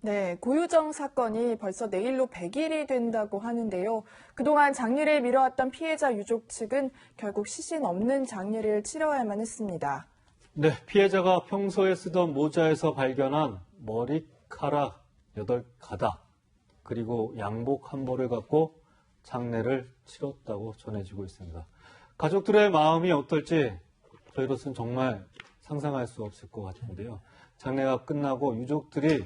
네, 고유정 사건이 벌써 내일로 100일이 된다고 하는데요. 그동안 장례를 미뤄왔던 피해자 유족 측은 결국 시신 없는 장례를 치러야만 했습니다. 네, 피해자가 평소에 쓰던 모자에서 발견한 머리카락 8가닥, 그리고 양복 한 벌을 갖고 장례를 치렀다고 전해지고 있습니다. 가족들의 마음이 어떨지 저희로서는 정말 상상할 수 없을 것 같은데요. 장례가 끝나고 유족들이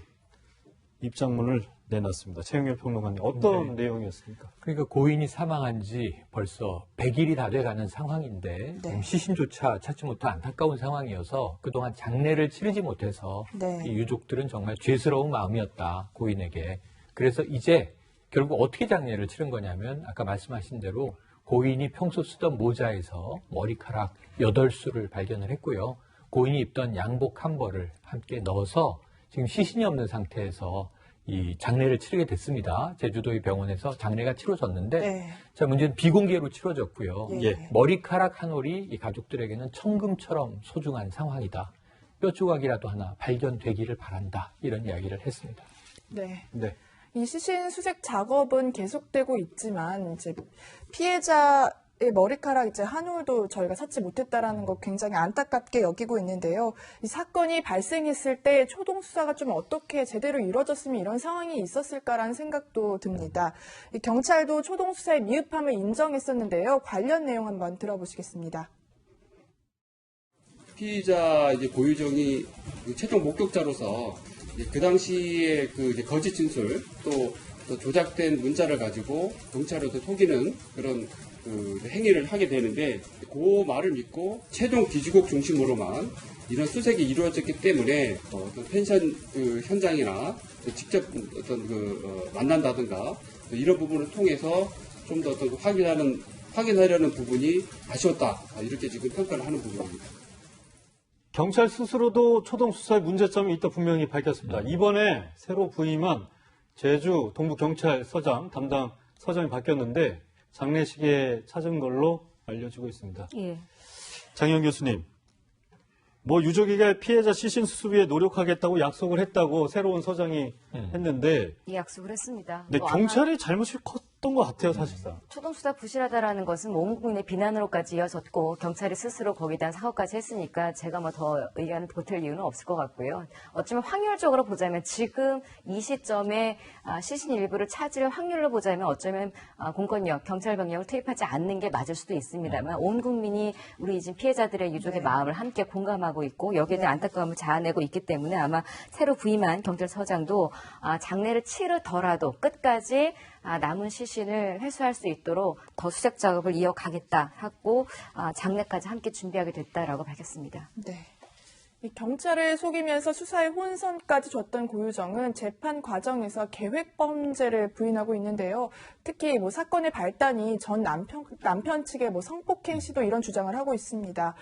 입장문을 내놨습니다. 최영일 평론가님, 어떤 내용이었습니까? 그러니까 고인이 사망한 지 벌써 100일이 다 돼가는 상황인데 시신조차 찾지 못한 안타까운 상황이어서 그동안 장례를 치르지 못해서 이 유족들은 정말 죄스러운 마음이었다, 고인에게. 그래서 이제 결국 어떻게 장례를 치른 거냐면 아까 말씀하신 대로 고인이 평소 쓰던 모자에서 머리카락 8수를 발견을 했고요. 고인이 입던 양복 한 벌을 함께 넣어서 지금 시신이 없는 상태에서 이 장례를 치르게 됐습니다. 제주도의 병원에서 장례가 치러졌는데 자, 문제는 비공개로 치러졌고요. 머리카락 한 올이 이 가족들에게는 천금처럼 소중한 상황이다. 뼈 조각이라도 하나 발견되기를 바란다. 이런 이야기를 했습니다. 네. 이 시신 수색 작업은 계속되고 있지만 이제 피해자의 머리카락 이제 한 올도 저희가 찾지 못했다라는 거 굉장히 안타깝게 여기고 있는데요. 이 사건이 발생했을 때 초동 수사가 좀 어떻게 제대로 이루어졌으면 이런 상황이 있었을까라는 생각도 듭니다. 이 경찰도 초동 수사의 미흡함을 인정했었는데요. 관련 내용 한번 들어보시겠습니다. 피의자 이제 고유정이 최종 목격자로서 그 당시에 그 이제 거짓 진술 또 조작된 문자를 가지고 경찰을 속이는 그런 그 행위를 하게 되는데 그 말을 믿고 최종 기지국 중심으로만 이런 수색이 이루어졌기 때문에 어떤 펜션 그 현장이나 직접 어떤 만난다든가 이런 부분을 통해서 좀 더 어떤 확인하려는 부분이 아쉬웠다, 이렇게 지금 평가를 하는 부분입니다. 경찰 스스로도 초동 수사에 문제점이 있다 분명히 밝혔습니다. 이번에 새로 부임한 제주 동부경찰서장 담당 서장이 바뀌었는데 장례식에 찾은 걸로 알려지고 있습니다. 장영 교수님, 유족에게 피해자 시신 수습 위해 노력하겠다고 약속을 했다고 새로운 서장이 했는데 약속을 했습니다. 네, 경찰이 잘못이 컸던 것 같아요, 사실상. 초동수사 부실하다라는 것은 온 국민의 비난으로까지 이어졌고 경찰이 스스로 거기에 대한 사과까지 했으니까 제가 더 의견을 보탤 이유는 없을 것 같고요. 어쩌면 확률적으로 보자면 지금 이 시점에 시신 일부를 찾을 확률로 보자면 어쩌면 공권력, 경찰 병력을 투입하지 않는 게 맞을 수도 있습니다만 온 국민이 우리 지금 피해자들의 유족의 마음을 함께 공감하고 있고 여기에 대한 안타까움을 자아내고 있기 때문에 아마 새로 부임한 경찰서장도 장례를 치르더라도 끝까지 남은 시신을 회수할 수 있도록 더 수색 작업을 이어가겠다 하고 장례까지 함께 준비하게 됐다라고 밝혔습니다. 네. 이 경찰을 속이면서 수사에 혼선까지 줬던 고유정은 재판 과정에서 계획범죄를 부인하고 있는데요. 특히 사건의 발단이 전 남편 측의 성폭행 시도 이런 주장을 하고 있습니다.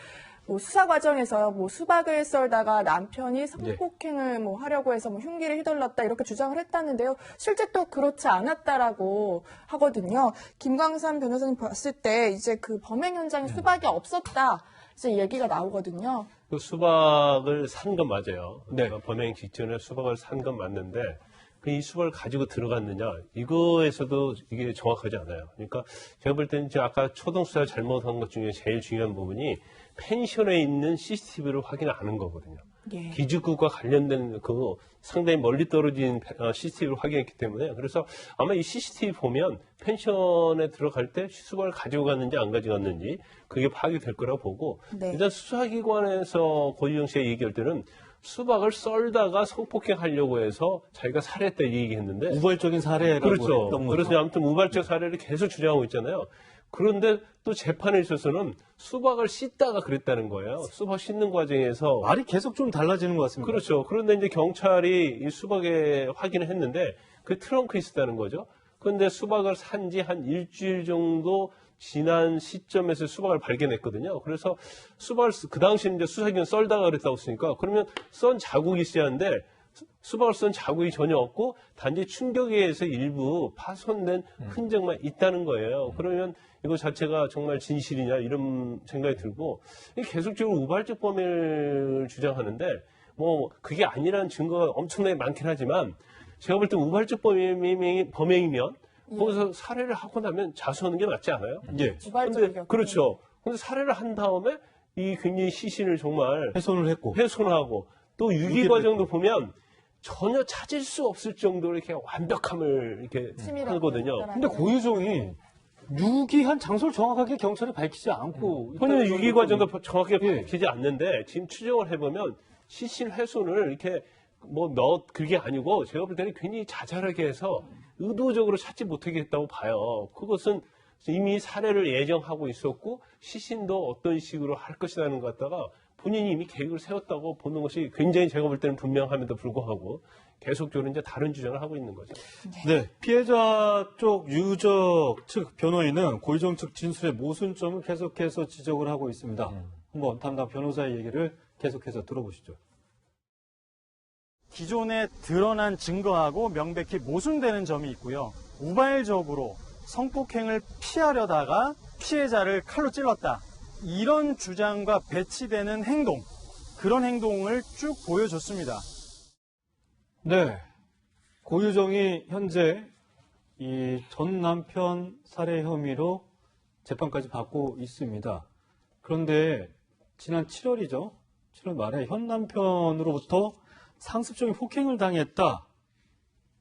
수사 과정에서 수박을 썰다가 남편이 성폭행을 하려고 해서 흉기를 휘둘렀다 이렇게 주장을 했다는데요. 실제 또 그렇지 않았다라고 하거든요. 김광삼 변호사님 봤을 때 이제 그 범행 현장에 수박이 없었다 이제 얘기가 나오거든요. 그 수박을 산 건 맞아요. 범행 직전에 수박을 산 건 맞는데 이 수박을 가지고 들어갔느냐 이거에서도 이게 정확하지 않아요. 그러니까 제가 볼 때는 아까 초동수사 잘못한 것 중에 제일 중요한 부분이 펜션에 있는 CCTV를 확인 안 한 거거든요. 기지국과 관련된 상당히 멀리 떨어진 CCTV를 확인했기 때문에 그래서 아마 이 CCTV 보면 펜션에 들어갈 때 수박을 가지고 갔는지 안 가져갔는지 그게 파악이 될 거라고 보고 일단 수사기관에서 고유정 씨가 얘기할 때는 수박을 썰다가 성폭행 하려고 해서 자기가 살해했다 얘기했는데 우발적인 사례라고 그렇죠. 했던 거죠. 그래서 아무튼 우발적 사례를 계속 주장하고 있잖아요. 그런데 또 재판에 있어서는 수박을 씻다가 그랬다는 거예요. 수박 씻는 과정에서 말이 계속 좀 달라지는 것 같습니다. 그렇죠. 그런데 이제 경찰이 이 수박에 확인을 했는데 그 트렁크에 있었다는 거죠. 그런데 수박을 산 지 한 일주일 정도 지난 시점에서 수박을 발견했거든요. 그래서 수박을 그 당시에 이제 수사기관 썰다가 그랬다고 했으니까 그러면 썬 자국이 있어야 하는데 수박을 썬 자국이 전혀 없고 단지 충격에 의해서 일부 파손된 흔적만 있다는 거예요. 그러면 이거 자체가 정말 진실이냐 이런 생각이 들고 계속적으로 우발적 범행을 주장하는데 그게 아니라는 증거가 엄청나게 많긴 하지만 제가 볼 때 우발적 범행이면 거기서 살해를 하고 나면 자수하는 게 맞지 않아요? 예. 우발적이었군요. 그렇죠. 근데 살해를 한 다음에 이 굉장히 시신을 정말 훼손을 했고. 훼손하고 또 유기 유기를 과정도 보면 전혀 찾을 수 없을 정도로 이렇게 완벽함을 이렇게 치밀하게 하거든요. 했다라는 근데 고유정이 유기한 장소를 정확하게 경찰에 밝히지 않고 본인은 유기 과정도 정확하게 예. 밝히지 않는데 지금 추정을 해보면 시신 훼손을 이렇게 그게 아니고 제가 볼 때는 굉장히 자잘하게 해서 의도적으로 찾지 못하게 했다고 봐요. 그것은 이미 살해를 예정하고 있었고 시신도 어떤 식으로 할 것이라는 것 갖다가 본인이 이미 계획을 세웠다고 보는 것이 굉장히 제가 볼 때는 분명함에도 불구하고 계속적으로 이제 다른 주장을 하고 있는 거죠. 네, 피해자 쪽 유적 측 변호인은 고유정 측 진술의 모순점을 계속해서 지적을 하고 있습니다. 한번 담당 변호사의 얘기를 계속해서 들어보시죠. 기존에 드러난 증거하고 명백히 모순되는 점이 있고요. 우발적으로 성폭행을 피하려다가 피해자를 칼로 찔렀다. 이런 주장과 배치되는 행동, 그런 행동을 쭉 보여줬습니다. 네, 고유정이 현재 이 전 남편 살해 혐의로 재판까지 받고 있습니다. 그런데 지난 7월이죠. 7월 말에 현 남편으로부터 상습적인 폭행을 당했다.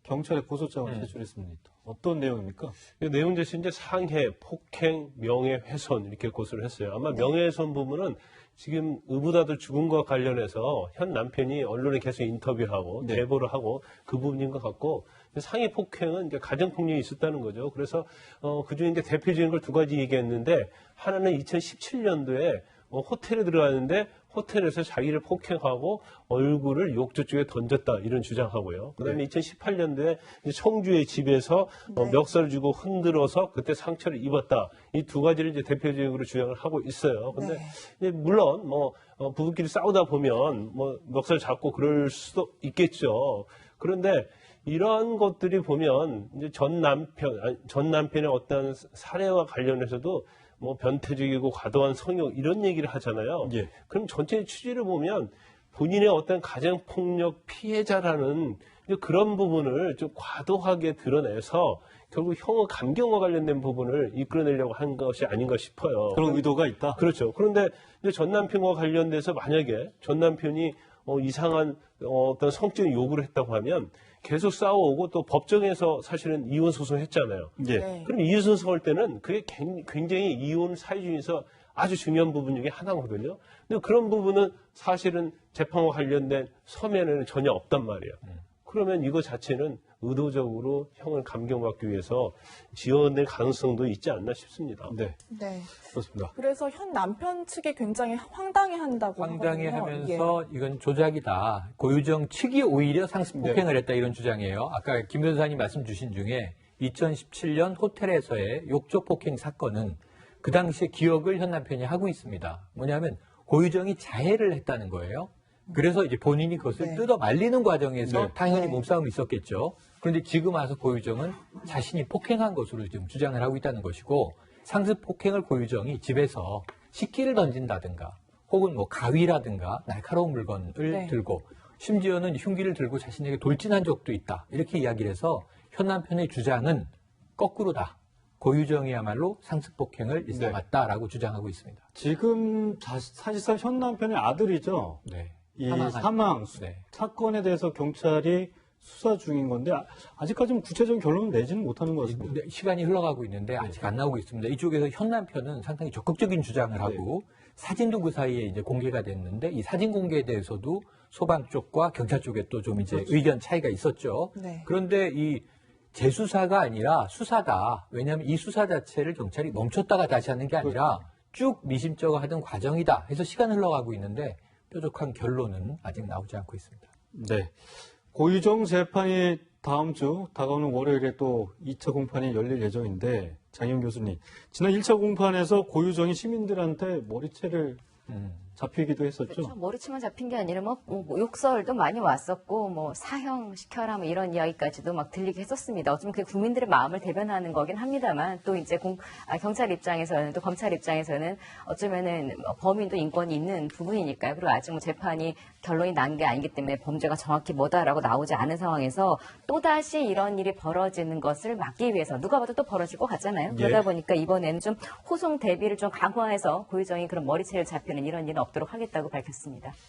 경찰에 고소장을 제출했습니다. 어떤 내용입니까? 내용 자체 이제 상해, 폭행, 명예훼손 이렇게 고소를 했어요. 아마 명예훼손 부분은 지금 의붓아들 죽음과 관련해서 현 남편이 언론에 계속 인터뷰하고 네. 제보를 하고 그 부분인 것 같고 상해 폭행은 이제 가정폭력이 있었다는 거죠. 그래서 그중에 이제 대표적인 걸 두 가지 얘기했는데 하나는 2017년도에 호텔에 들어갔는데 호텔에서 자기를 폭행하고 얼굴을 욕조 쪽에 던졌다 이런 주장하고요. 그다음에 2018년도에 청주의 집에서 멱살을 쥐고 흔들어서 그때 상처를 입었다. 이 두 가지를 이제 대표적으로 주장을 하고 있어요. 근데 이제 물론 부부끼리 싸우다 보면 멱살 잡고 그럴 수도 있겠죠. 그런데 이런 것들이 보면 이제 전 남편의 어떤 사례와 관련해서도 변태적이고 과도한 성욕 이런 얘기를 하잖아요. 예. 그럼 전체 취지를 보면 본인의 어떤 가정폭력 피해자라는 그런 부분을 좀 과도하게 드러내서 결국 형의 감경과 관련된 부분을 이끌어내려고 한 것이 아닌가 싶어요. 그런 의도가 있다. 그렇죠. 그런데 이제 전 남편과 관련돼서 만약에 전 남편이 이상한 어떤 성적인 요구를 했다고 하면 계속 싸워오고 또 법정에서 사실은 이혼 소송했잖아요. 예. 네. 그럼 이혼 소송할 때는 그게 굉장히 이혼 사유 중에서 아주 중요한 부분 중에 하나거든요. 근데 그런 부분은 사실은 재판과 관련된 서면에는 전혀 없단 말이에요. 그러면 이거 자체는 의도적으로 형을 감경받기 위해서 지어낼 가능성도 있지 않나 싶습니다. 네, 네. 그렇습니다. 그래서 현 남편 측이 굉장히 황당해한다고 황당해하면서 이건 조작이다. 고유정 측이 오히려 상습폭행을 했다 이런 주장이에요. 아까 김 변호사님 말씀 주신 중에 2017년 호텔에서의 욕조 폭행 사건은 그 당시의 기억을 현 남편이 하고 있습니다. 뭐냐면 고유정이 자해를 했다는 거예요. 그래서 이제 본인이 그것을 뜯어 말리는 과정에서 당연히 몸싸움이 있었겠죠. 그런데 지금 와서 고유정은 자신이 폭행한 것으로 지금 주장을 하고 있다는 것이고 상습 폭행을 고유정이 집에서 식기를 던진다든가 혹은 가위라든가 날카로운 물건을 들고 심지어는 흉기를 들고 자신에게 돌진한 적도 있다. 이렇게 이야기를 해서 현 남편의 주장은 거꾸로다. 고유정이야말로 상습 폭행을 일삼았다라고 주장하고 있습니다. 지금 사실상 현 남편의 아들이죠. 네. 이 사망 사건에 대해서 경찰이 수사 중인 건데 아직까지는 구체적인 결론을 내지는 못하는 것 같습니다. 시간이 흘러가고 있는데 아직 안 나오고 있습니다. 이쪽에서 현 남편은 상당히 적극적인 주장을 하고 사진도 그 사이에 이제 공개가 됐는데 이 사진 공개에 대해서도 소방 쪽과 경찰 쪽에 또 좀 이제 의견 차이가 있었죠. 네. 그런데 이 재수사가 아니라 수사다. 왜냐하면 이 수사 자체를 경찰이 멈췄다가 다시 하는 게 아니라 쭉 미심쩍어하던 과정이다. 해서 시간 흘러가고 있는데 뾰족한 결론은 아직 나오지 않고 있습니다. 네. 고유정 재판이 다음 주 다가오는 월요일에 또 2차 공판이 열릴 예정인데 장영 교수님, 지난 1차 공판에서 고유정이 시민들한테 머리채를 잡히기도 했었죠. 그렇죠. 머리치만 잡힌 게 아니라 뭐 욕설도 많이 왔었고 뭐 사형 시켜라 뭐 이런 이야기까지도 막 들리게 했었습니다. 어쩌면 그게 국민들의 마음을 대변하는 거긴 합니다만 또 이제 경찰 입장에서는 또 검찰 입장에서는 어쩌면은 범인도 인권이 있는 부분이니까요. 그리고 아직 뭐 재판이 결론이 난 게 아니기 때문에 범죄가 정확히 뭐다라고 나오지 않은 상황에서 또다시 이런 일이 벌어지는 것을 막기 위해서 누가 봐도 또 벌어질 것 같잖아요. 그러다 보니까 이번에는 좀 호송 대비를 좀 강화해서 고유정이 그런 머리채를 잡히는 이런 일은 없도록 하겠다고 밝혔습니다.